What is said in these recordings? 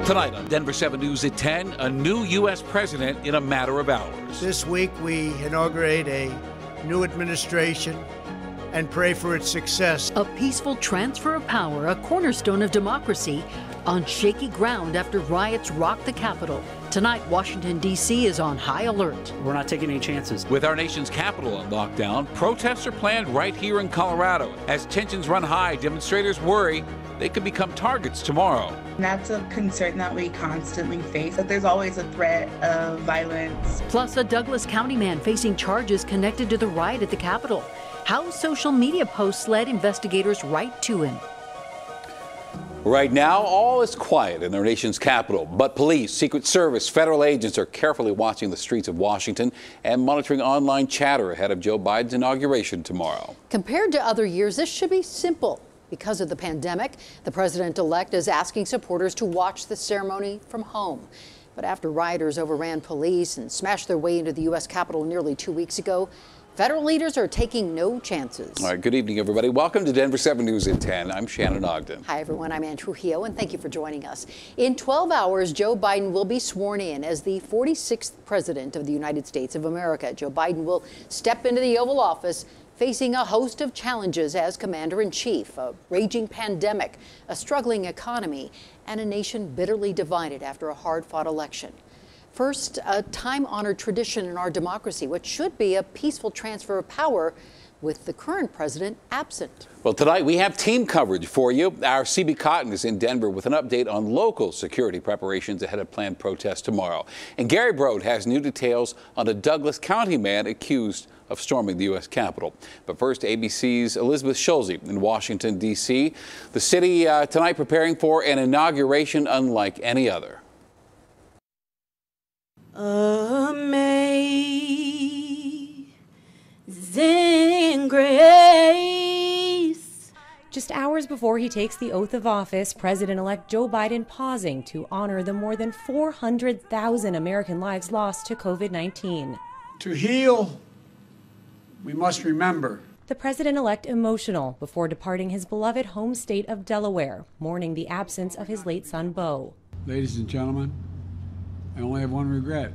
Tonight on Denver 7 News at 10, a new U.S. president in a matter of hours. This week we inaugurate a new administration and pray for its success. A peaceful transfer of power, a cornerstone of democracy, on shaky ground after riots rocked the Capitol. Tonight, Washington, D.C. is on high alert. We're not taking any chances. With our nation's capital on lockdown, protests are planned right here in Colorado. As tensions run high, demonstrators worry they could become targets tomorrow. That's a concern that we constantly face, that there's always a threat of violence. Plus, a Douglas County man facing charges connected to the riot at the Capitol. How social media posts led investigators right to him. Right now, all is quiet in our nation's capital, but police, Secret Service, federal agents are carefully watching the streets of Washington and monitoring online chatter ahead of Joe Biden's inauguration tomorrow. Compared to other years, this should be simple. Because of the pandemic, the president-elect is asking supporters to watch the ceremony from home. But after rioters overran police and smashed their way into the U.S. Capitol nearly 2 weeks ago, federal leaders are taking no chances. All right, good evening, everybody. Welcome to Denver 7 News at 10. I'm Shannon Ogden. Hi, everyone. I'm Ann Trujillo, and thank you for joining us. In 12 hours, Joe Biden will be sworn in as the 46th president of the United States of America. Joe Biden will step into the Oval Office facing a host of challenges as commander-in-chief, a raging pandemic, a struggling economy, and a nation bitterly divided after a hard-fought election. First, a time-honored tradition in our democracy, what should be a peaceful transfer of power with the current president absent. Well, tonight we have team coverage for you. Our CB Cotton is in Denver with an update on local security preparations ahead of planned protests tomorrow. And Gary Brode has new details on a Douglas County man accused of storming the U.S. Capitol. But first, ABC's Elizabeth Schulze in Washington, D.C. The city tonight preparing for an inauguration unlike any other. Amazing grace. Just hours before he takes the oath of office, President-elect Joe Biden pausing to honor the more than 400,000 American lives lost to COVID-19. To heal, we must remember. The president-elect emotional before departing his beloved home state of Delaware, mourning the absence of his late son, Beau. Ladies and gentlemen, I only have one regret.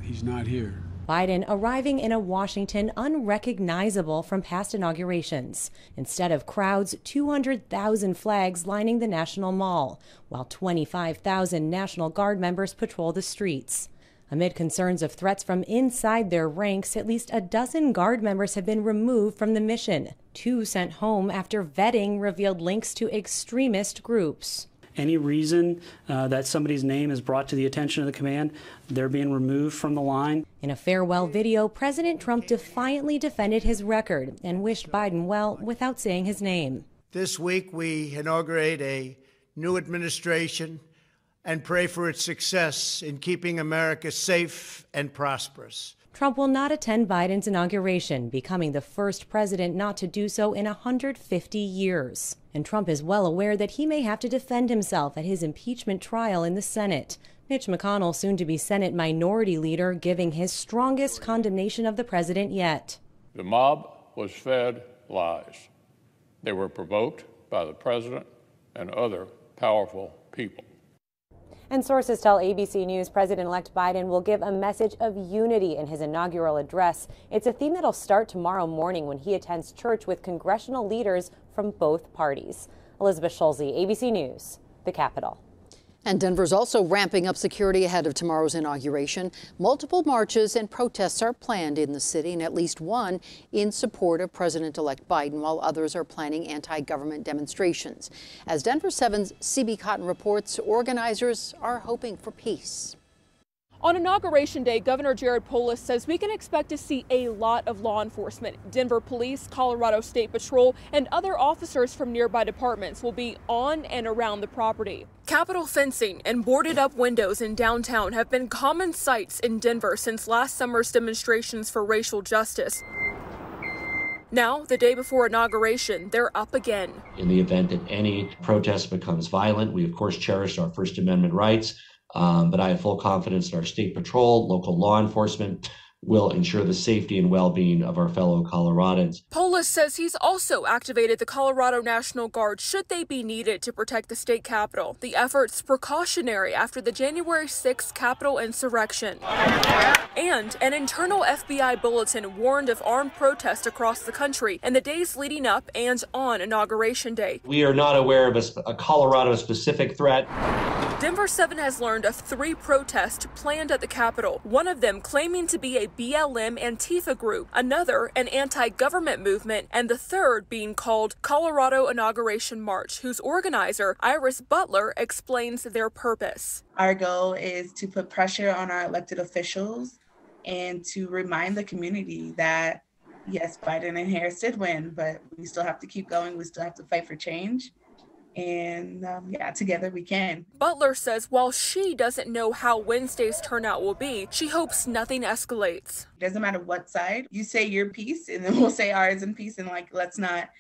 He's not here. Biden arriving in a Washington unrecognizable from past inaugurations. Instead of crowds, 200,000 flags lining the National Mall, while 25,000 National Guard members patrol the streets. Amid concerns of threats from inside their ranks, at least a dozen Guard members have been removed from the mission. 2 sent home after vetting revealed links to extremist groups. Any reason that somebody's name is brought to the attention of the command, they're being removed from the line. In a farewell video, President Trump defiantly defended his record and wished Biden well without saying his name. This week we inaugurate a new administration and pray for its success in keeping America safe and prosperous. Trump will not attend Biden's inauguration, becoming the first president not to do so in 150 years. And Trump is well aware that he may have to defend himself at his impeachment trial in the Senate. Mitch McConnell, soon to be Senate Minority Leader, giving his strongest condemnation of the president yet. The mob was fed lies. They were provoked by the president and other powerful people. And sources tell ABC News President-elect Biden will give a message of unity in his inaugural address. It's a theme that'll start tomorrow morning when he attends church with congressional leaders from both parties. Elizabeth Schulze, ABC News, the Capitol. And Denver's also ramping up security ahead of tomorrow's inauguration. Multiple marches and protests are planned in the city, and at least one in support of President-elect Biden, while others are planning anti-government demonstrations. As Denver 7's CB Cotton reports, organizers are hoping for peace. On Inauguration Day, Governor Jared Polis says we can expect to see a lot of law enforcement. Denver Police, Colorado State Patrol, and other officers from nearby departments will be on and around the property. Capitol fencing and boarded up windows in downtown have been common sights in Denver since last summer's demonstrations for racial justice. Now, the day before inauguration, they're up again. In the event that any protest becomes violent, we of course cherish our First Amendment rights. But I have full confidence in our state patrol, local law enforcement, will ensure the safety and well-being of our fellow Coloradans. Polis says he's also activated the Colorado National Guard should they be needed to protect the state capitol. The effort's precautionary after the January 6th Capitol insurrection. And an internal FBI bulletin warned of armed protest across the country in the days leading up and on Inauguration Day. We are not aware of a Colorado-specific threat. Denver7 has learned of 3 protests planned at the Capitol, one of them claiming to be a BLM Antifa group, another an anti-government movement, and the third being called Colorado Inauguration March, whose organizer, Iris Butler, explains their purpose. Our goal is to put pressure on our elected officials and to remind the community that, yes, Biden and Harris did win, but we still have to keep going. We still have to fight for change. And together we can. Butler says while she doesn't know how Wednesday's turnout will be, she hopes nothing escalates. It doesn't matter what side. You say your piece and then we'll say ours in peace, and let's not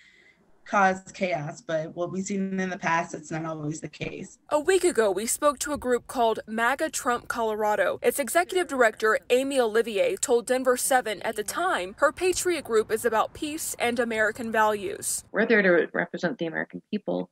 cause chaos. But what we've seen in the past, it's not always the case. A week ago, we spoke to a group called MAGA Trump Colorado. Its executive director, Amy Olivier, told Denver7 at the time her Patriot group is about peace and American values. We're there to represent the American people.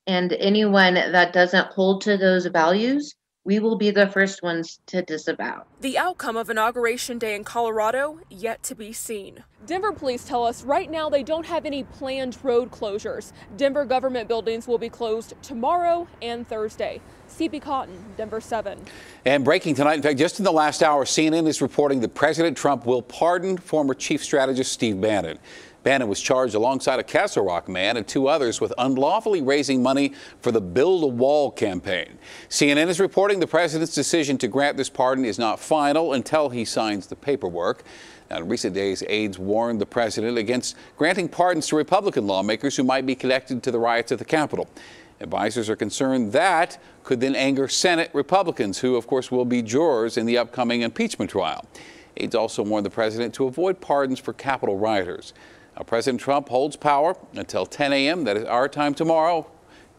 And anyone that doesn't hold to those values, we will be the first ones to disavow. The outcome of Inauguration Day in Colorado yet to be seen. Denver police tell us right now they don't have any planned road closures. Denver government buildings will be closed tomorrow and Thursday. CB Cotton, Denver7. And breaking tonight, in fact, just in the last hour, CNN is reporting that President Trump will pardon former chief strategist Steve Bannon. Bannon was charged alongside a Castle Rock man and 2 others with unlawfully raising money for the Build a Wall campaign. CNN is reporting the president's decision to grant this pardon is not final until he signs the paperwork. Now, in recent days, aides warned the president against granting pardons to Republican lawmakers who might be connected to the riots at the Capitol. Advisors are concerned that could then anger Senate Republicans, who, of course, will be jurors in the upcoming impeachment trial. Aides also warned the president to avoid pardons for Capitol rioters. Now, President Trump holds power until 10 a.m. That is our time tomorrow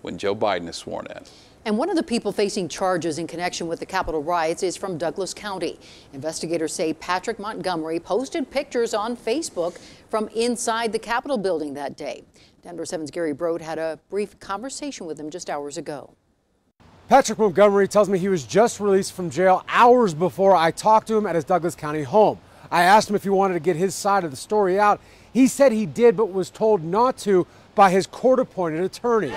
when Joe Biden is sworn in. And one of the people facing charges in connection with the Capitol riots is from Douglas County. Investigators say Patrick Montgomery posted pictures on Facebook from inside the Capitol building that day. Denver7's Gary Brode had a brief conversation with him just hours ago. Patrick Montgomery tells me he was just released from jail hours before I talked to him at his Douglas County home. I asked him if he wanted to get his side of the story out. He said he did, but was told not to by his court-appointed attorney.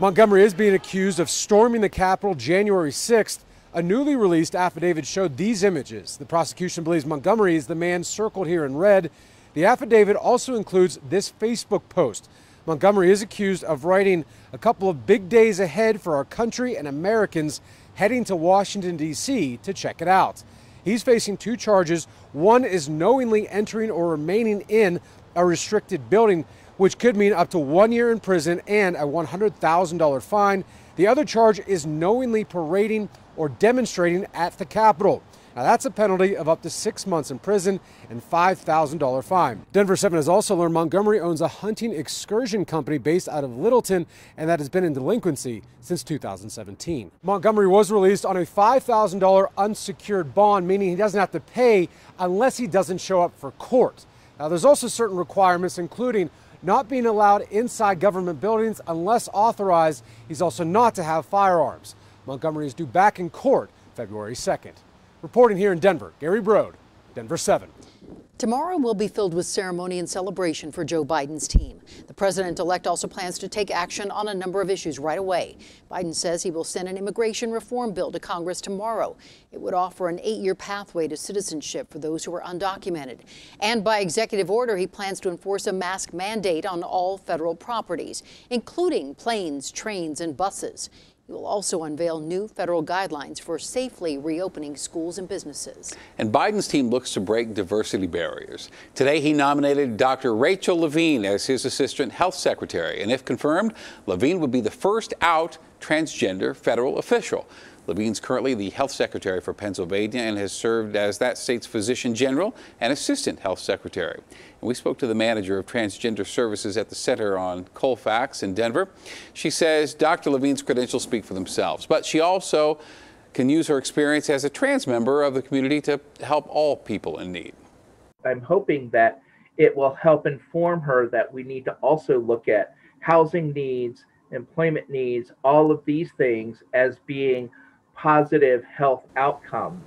Montgomery is being accused of storming the Capitol January 6th. A newly released affidavit showed these images. The prosecution believes Montgomery is the man circled here in red. The affidavit also includes this Facebook post. Montgomery is accused of writing a couple of big days ahead for our country and Americans heading to Washington, D.C. to check it out. He's facing 2 charges. One is knowingly entering or remaining in a restricted building, which could mean up to 1 year in prison and a $100,000 fine. The other charge is knowingly parading or demonstrating at the Capitol. Now, that's a penalty of up to 6 months in prison and $5,000 fine. Denver7 has also learned Montgomery owns a hunting excursion company based out of Littleton, and that has been in delinquency since 2017. Montgomery was released on a $5,000 unsecured bond, meaning he doesn't have to pay unless he doesn't show up for court. Now, there's also certain requirements, including not being allowed inside government buildings unless authorized. He's also not to have firearms. Montgomery is due back in court February 2nd. Reporting here in Denver, Gary Brode, Denver7. Tomorrow will be filled with ceremony and celebration for Joe Biden's team. The president-elect also plans to take action on a number of issues right away. Biden says he will send an immigration reform bill to Congress tomorrow. It would offer an 8-year pathway to citizenship for those who are undocumented. And by executive order, he plans to enforce a mask mandate on all federal properties, including planes, trains, and buses. He will also unveil new federal guidelines for safely reopening schools and businesses. And Biden's team looks to break diversity barriers. Today, he nominated Dr. Rachel Levine as his assistant health secretary. And if confirmed, Levine would be the first out transgender federal official. Levine's currently the health secretary for Pennsylvania and has served as that state's physician general and assistant health secretary. And we spoke to the manager of transgender services at the Center on Colfax in Denver. She says Dr. Levine's credentials speak for themselves, but she also can use her experience as a trans member of the community to help all people in need. I'm hoping that it will help inform her that we need to also look at housing needs, employment needs, all of these things as being positive health outcomes.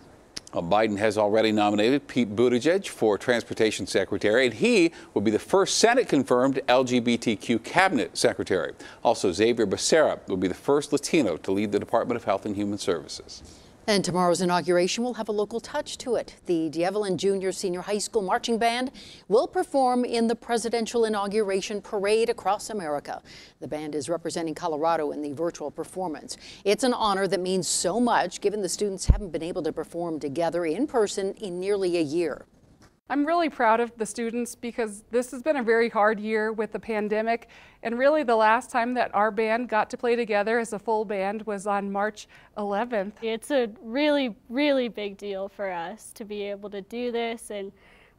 Well, Biden has already nominated Pete Buttigieg for Transportation Secretary, and he will be the first Senate-confirmed LGBTQ Cabinet Secretary. Also, Xavier Becerra will be the first Latino to lead the Department of Health and Human Services. And tomorrow's inauguration will have a local touch to it. The D'Evelyn Junior Senior High School Marching Band will perform in the presidential inauguration parade across America. The band is representing Colorado in the virtual performance. It's an honor that means so much, given the students haven't been able to perform together in person in nearly a year. I'm really proud of the students because this has been a very hard year with the pandemic, and really the last time that our band got to play together as a full band was on March 11th. It's a really, really big deal for us to be able to do this, and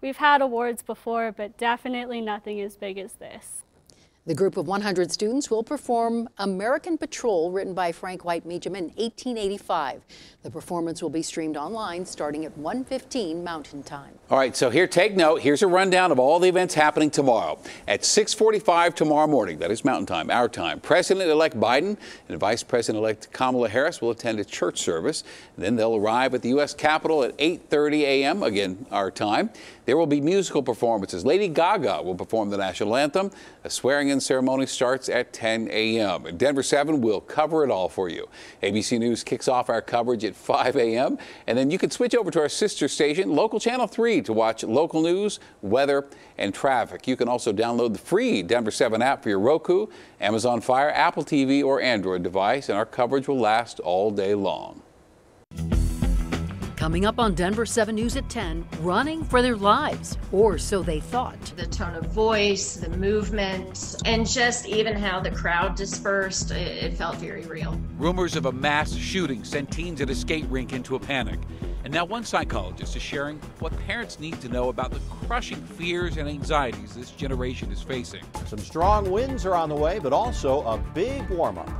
we've had awards before, but definitely nothing as big as this. The group of 100 students will perform American Patrol, written by Frank White Meacham in 1885. The performance will be streamed online starting at 1:15 Mountain Time. All right, so here, take note. Here's a rundown of all the events happening tomorrow. At 6:45 tomorrow morning, that is Mountain Time, our time, President-elect Biden and Vice President-elect Kamala Harris will attend a church service. Then they'll arrive at the U.S. Capitol at 8:30 a.m., again, our time. There will be musical performances. Lady Gaga will perform the national anthem. A swearing-in ceremony starts at 10 a.m. And Denver7 will cover it all for you. ABC News kicks off our coverage at 5 a.m. And then you can switch over to our sister station, Local Channel 3, to watch local news, weather, and traffic. You can also download the free Denver7 app for your Roku, Amazon Fire, Apple TV, or Android device, and our coverage will last all day long. Coming up on Denver7 News at 10, running for their lives, or so they thought. The tone of voice, the movement, and just even how the crowd dispersed, it felt very real. Rumors of a mass shooting sent teens at a skate rink into a panic. And now one psychologist is sharing what parents need to know about the crushing fears and anxieties this generation is facing. Some strong winds are on the way, but also a big warm-up.